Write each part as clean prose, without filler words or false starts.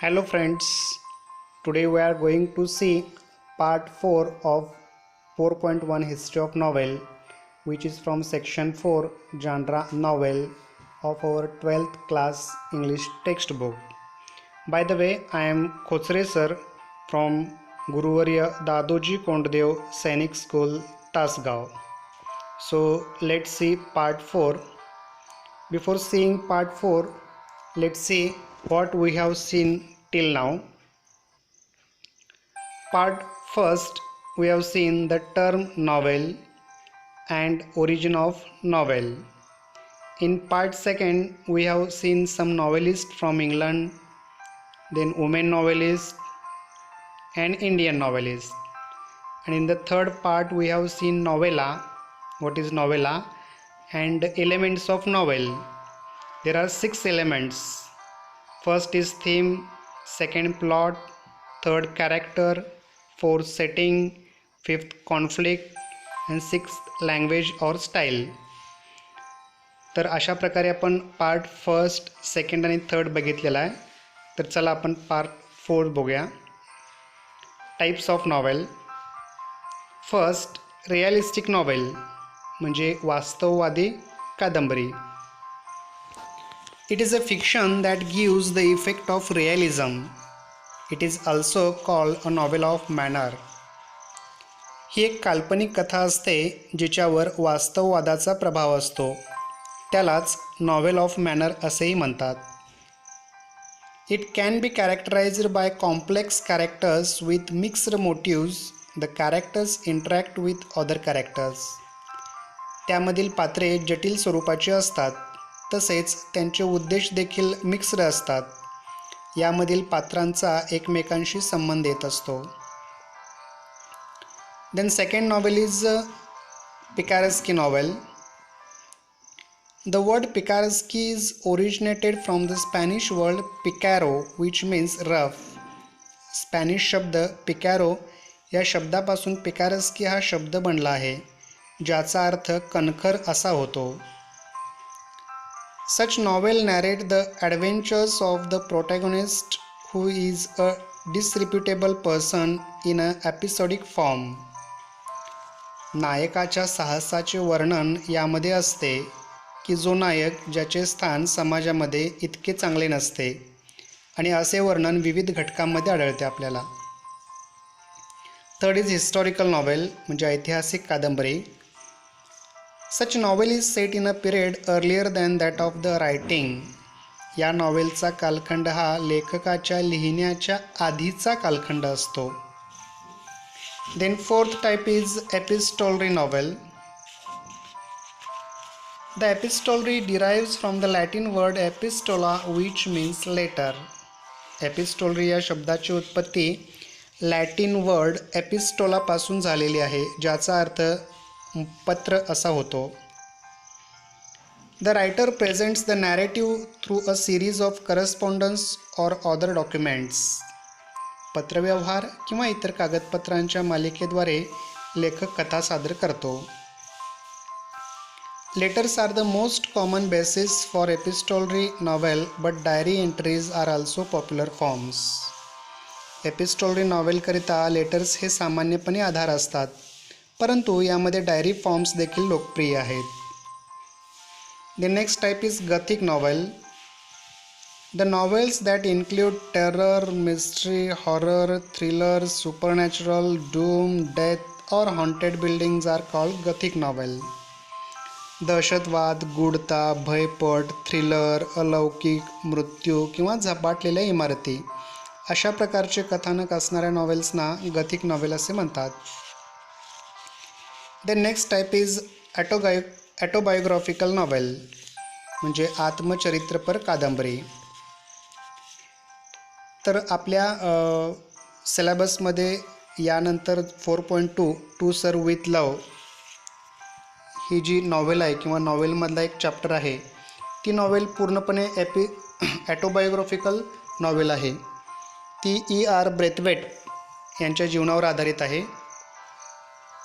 Hello friends, today we are going to see part 4 of 4.1 History of Novel, which is from section 4 genre novel of our 12th class English textbook. By the way, I am Khotsre sir from Guruvarya Dadoji Konddev Sainik School, Tasgaon. So let's see part 4. Before seeing part 4, let's see what we have seen till now. Part first, we have seen the term novel and origin of novel. In part second, we have seen some novelists from England, then women novelists and Indian novelists. And in the third part, we have seen novella. What is novella? And elements of novel. There are 6 elements. First is theme, second plot, third character, fourth setting, fifth conflict and sixth language or style. तर अशा प्रकारे आपण part first, second आणि third बघितलेला आहे. तर चला आपण पार्ट 4 बघूया. Types of novel. First, realistic novel म्हणजे वास्तववादी कादंबरी. It is a fiction that gives the effect of realism. It is also called a novel of manner. ही एक काल्पनिक कथा असते जिच्यावर वास्तववादाचा प्रभाव असतो. त्यालाच नॉवेल ऑफ मॅनर असेही म्हणतात. It can be characterized by complex characters with mixed motives. The characters interact with other characters. त्यामधील पात्रे जटिल स्वरूपाची असतात. तसेच त्यांचे उद्देश देखील मिक्स्ड असतात. यामधील पात्रांचा एकमेकांशी संबंध येत असतो. Then second novel is picaresque novel. The word picaresque is originated from the Spanish word picaro which means rough. Spanish शब्द पिकॅरो या शब्दापासून पिकारेस्की हा शब्द बनला आहे, ज्याचा अर्थ कणखर असा होतो. Such novel narrate the adventures of the protagonist, who is a disreputable person in an episodic form. नायकाच्या साहसाचे वर्णन यामध्ये असते की जो नायक ज्याचे स्थान समाजामध्ये इतके चांगले नसते, आणि असे वर्णन विविध घटकांमध्ये आढळते आपल्याला. थर्ड इज हिस्टॉरिकल नॉवेल म्हणजे ऐतिहासिक कादंबरी. Such novel is set in a period earlier than that of the writing. या नॉवेलचा कालखंड हा लेखकाच्या लिहिण्याच्या आधीचा कालखंड असतो. Then fourth type is epistolary novel. The epistolary derives from the Latin word epistola which means letter. Epistolary या शब्दाची उत्पत्ती लॅटिन वर्ड एपिस्टोला पासून झालेली आहे, ज्याचा अर्थ पत्र असा होतो. The writer presents the narrative through a series of correspondence or other documents. पत्रव्यवहार किंवा इतर कागदपत्रांच्या मालिकेद्वारे लेखक कथा सादर करतो. Letters are the most common basis for epistolary novel, but diary entries are also popular forms. Epistolary नॉवेलकरिता लेटर्स हे सामान्यपणे आधार असतात, परंतु यामध्ये डायरी फॉर्म्स देखील लोकप्रिय आहेत. The next type is Gothic novel. The novels that include terror, mystery, horror, thriller, supernatural, doom, death और haunted buildings are called Gothic novel. दहशतवाद, गूढता, भयपट, थ्रिलर, अलौकिक, मृत्यू किंवा झपाटलेल्या इमारती अशा प्रकारचे कथानक असणाऱ्या नॉवेल्सना गथिक नॉवेल असे म्हणतात. The next type is autobiographical novel म्हणजे आत्मचरित्रपर कादंबरी. तर आपल्या सिलेबसमध्ये यानंतर 4.2 to serve with love he G novel आहे किंवा नॉवेलमधला एक चॅप्टर आहे, ती नॉवेल पूर्णपणे ॲटोबायोग्राफिकल नॉवेल आहे. ती E.R. ब्रेथवेट यांच्या जीवनावर आधारित आहे.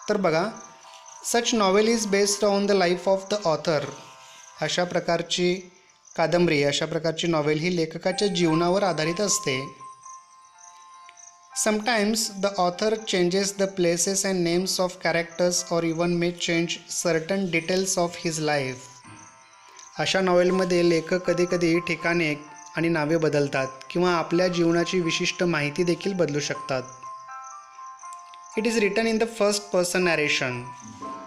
तर बघा, such novel is based on the life of the author. अशा प्रकारची कादंबरी, अशा प्रकारची नॉवेल ही लेखकाच्या जीवनावर आधारित असते. Sometimes the author changes the places and names of characters or even may change certain details of his life. अशा नॉवेलमध्ये लेखक कधीकधी ठिकाणे आणि नावे बदलतात किंवा आपल्या जीवनाची विशिष्ट माहिती देखील बदलू शकतात. It is written in the first person narration.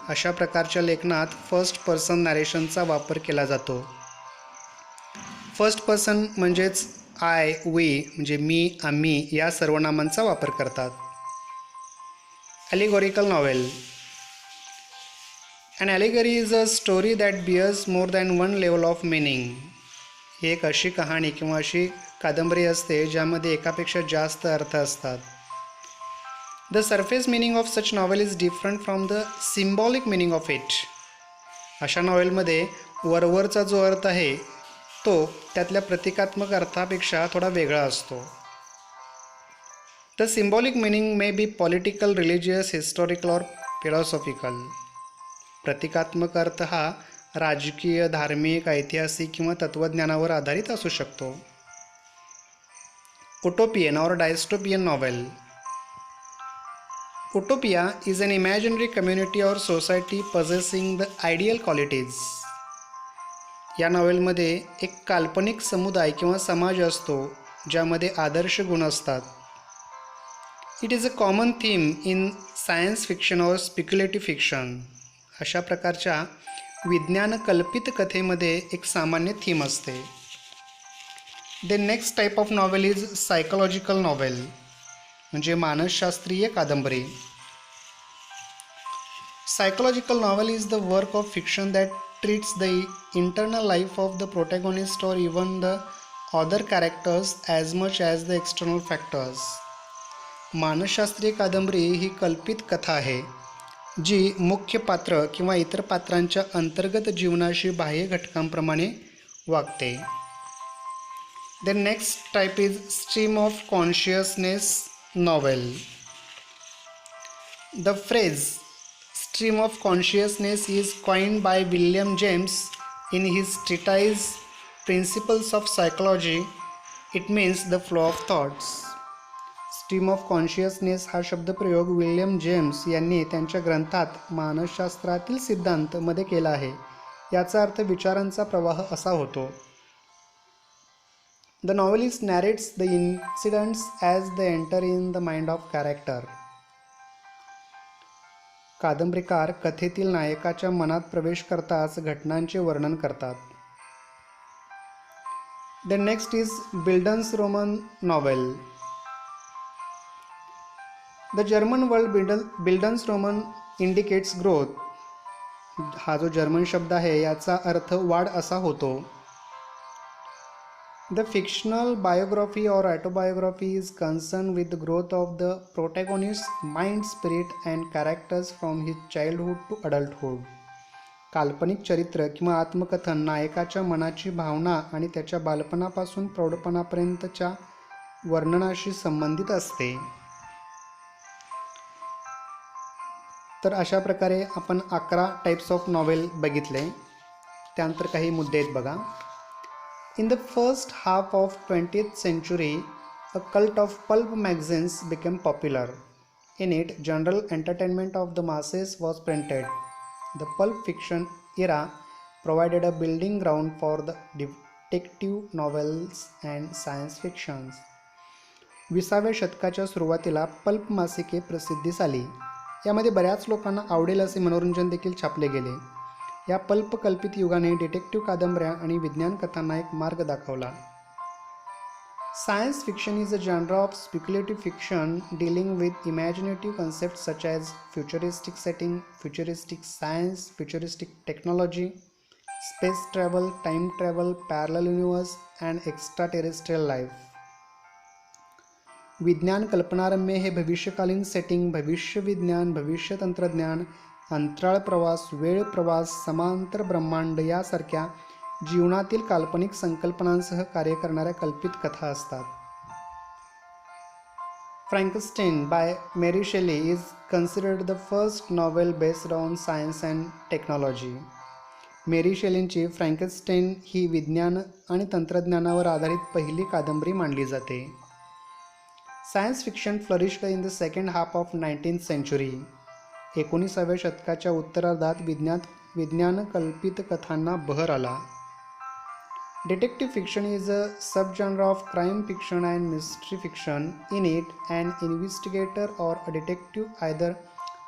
अशा प्रकारच्या लेखनात फर्स्ट पर्सन नॅरेशनचा वापर केला जातो. फर्स्ट पर्सन म्हणजेच आय, वी म्हणजे मी, आम्ही या सर्वनामांचा वापर करतात. ॲलिगोरिकल novel. An allegory is a story that bears more than one level of meaning. ही एक अशी कहाणी किंवा अशी कादंबरी असते ज्यामध्ये एकापेक्षा जास्त अर्थ असतात. The surface meaning of such novel is different from the symbolic meaning of it. अशा नॉवेलमध्ये वरवरचा जो अर्थ आहे तो त्यातल्या प्रतिकात्मक अर्थापेक्षा थोडा वेगळा असतो. The symbolic meaning may be political, religious, historical or philosophical. प्रतिकात्मक अर्थ हा राजकीय, धार्मिक, ऐतिहासिक किंवा तत्त्वज्ञानावर आधारित असू शकतो. उटोपियन और dystopian novel. Utopia is an imaginary community or society possessing the ideal qualities. या नॉवेलमध्ये एक काल्पनिक समुदाय किंवा समाज असतो ज्यामध्ये आदर्श गुण असतात. It is a common theme in science fiction और स्पेक्युलेटिव्ह फिक्शन. अशा प्रकारच्या विज्ञान कल्पित कथेमध्ये एक सामान्य थीम असते. The next type of novel is psychological novel म्हणजे मानसशास्त्रीय कादंबरी. Psychological novel is the work of fiction that treats the internal life of the protagonist or even the other characters as much as the external factors. मानसशास्त्रीय कादंबरी ही कल्पित कथा आहे जी मुख्य पात्र किंवा इतर पात्रांच्या अंतर्गत जीवनाशी बाह्य घटकांप्रमाणे वागते. The next type is stream of consciousness novel. The phrase stream of consciousness is coined by William James in his treatise Principles of Psychology. It means the flow of thoughts. Stream of consciousness हा शब्दप्रयोग William James यांनी त्यांच्या ग्रंथात मानसशास्त्रातील सिद्धांत मध्ये केला आहे. याचा अर्थ विचारांचा प्रवाह असा होतो. The novelist narrates the incidents as they enter in the mind of character. कादंबरीकार कथेतील नायकाच्या मनात प्रवेश करताच घटनांचे वर्णन करतात. The next is bildungsroman novel. The German word bildungsroman indicates growth. हा जो जर्मन शब्द आहे याचा अर्थ वाढ असा होतो. The fictional biography or autobiography is concerned with the growth of the protagonist's mind, spirit and characters from his childhood to adulthood. काल्पनिक चरित्र किंवा आत्मकथन नायकाच्या मनाची भावना आणि त्याच्या बालपणापासून प्रौढपणापर्यंतच्या वर्णनाशी संबंधित असते. तर अशा प्रकारे आपण 11 टाइप्स ऑफ नॉवेल बघितले. त्यानंतर काही मुद्दे आहेत बघा. In the first half of 20th century, a cult of pulp magazines became popular. In it, general entertainment of the masses was printed. The pulp fiction era provided a building ground for the detective novels and science fictions. 20व्या शतकाच्या सुरुवातीला pulp मासिके प्रसिद्धीस आली. यामध्ये बऱ्याच लोकांना आवडेल असे मनोरंजन देखील छापले गेले. या पल्प कल्पित युगाने डिटेक्टिव्ह कादंबऱ्या आणि विज्ञान कथांना एक मार्ग दाखवला. Science fiction is a genre of speculative fiction dealing with imaginative concepts such as futuristic setting, futuristic science, futuristic technology, space travel, time travel, parallel universe and extraterrestrial life. विज्ञान कल्पनारम्य हे भविष्यकालीन सेटिंग, भविष्य विज्ञान, भविष्य तंत्रज्ञान, अंतराळ प्रवास, वेळ प्रवास, समांतर ब्रह्मांड यासारख्या जीवनातील काल्पनिक संकल्पनांसह कार्य करणाऱ्या कल्पित कथा असतात. Frankenstein by Mary Shelley is considered the first novel based on science and technology. Mary शेलींची फ्रँकेनस्टाईन ही विज्ञान आणि तंत्रज्ञानावर आधारित पहिली कादंबरी मानली जाते. Science fiction flourished in the second half of 19th century. 19व्या शतकाच्या उत्तरार्धात विज्ञान कल्पित कथांना बहर आला. Detective fiction is a subgenre of crime fiction and mystery fiction. In it, an investigator or a detective, either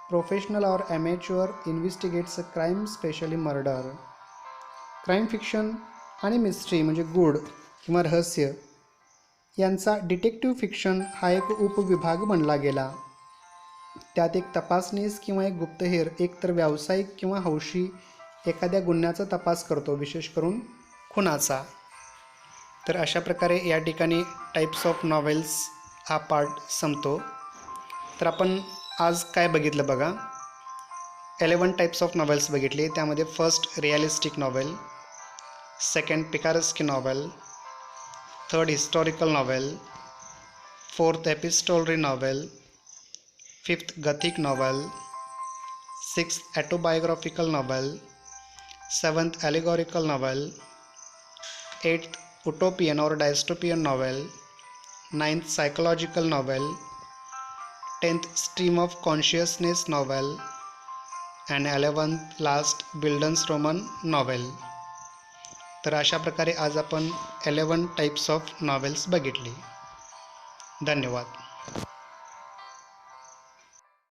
professional or amateur, investigates a crime, especially murder. Crime fiction आणि mystery म्हणजे गूढ किंवा रहस्य यांचा डिटेक्टिव्ह फिक्शन हा एक उपविभाग बनला गेला. त्यात एक तपासनीस किंवा एक गुप्तहेर एकतर व्यावसायिक किंवा हौशी एखाद्या गुन्ह्याचा तपास करतो, विशेष करून खुनाचा. तर अशा प्रकारे या ठिकाणी टाईप्स ऑफ नॉवेल्स हा पार्ट संपतो. तर आपण आज काय बघितलं बघा, 11 टाईप्स ऑफ नॉवेल्स बघितले. त्यामध्ये first realistic novel, second picaresque novel, third historical novel, fourth epistolary novel, fifth Gothic novel, sixth autobiographical novel, seventh allegorical novel, eighth utopian और dystopian novel, ninth psychological novel, 10th stream of consciousness novel and 11th last bildungsroman novel. तर अशा प्रकारे आज आपण 11 types of novels बघितली. धन्यवाद.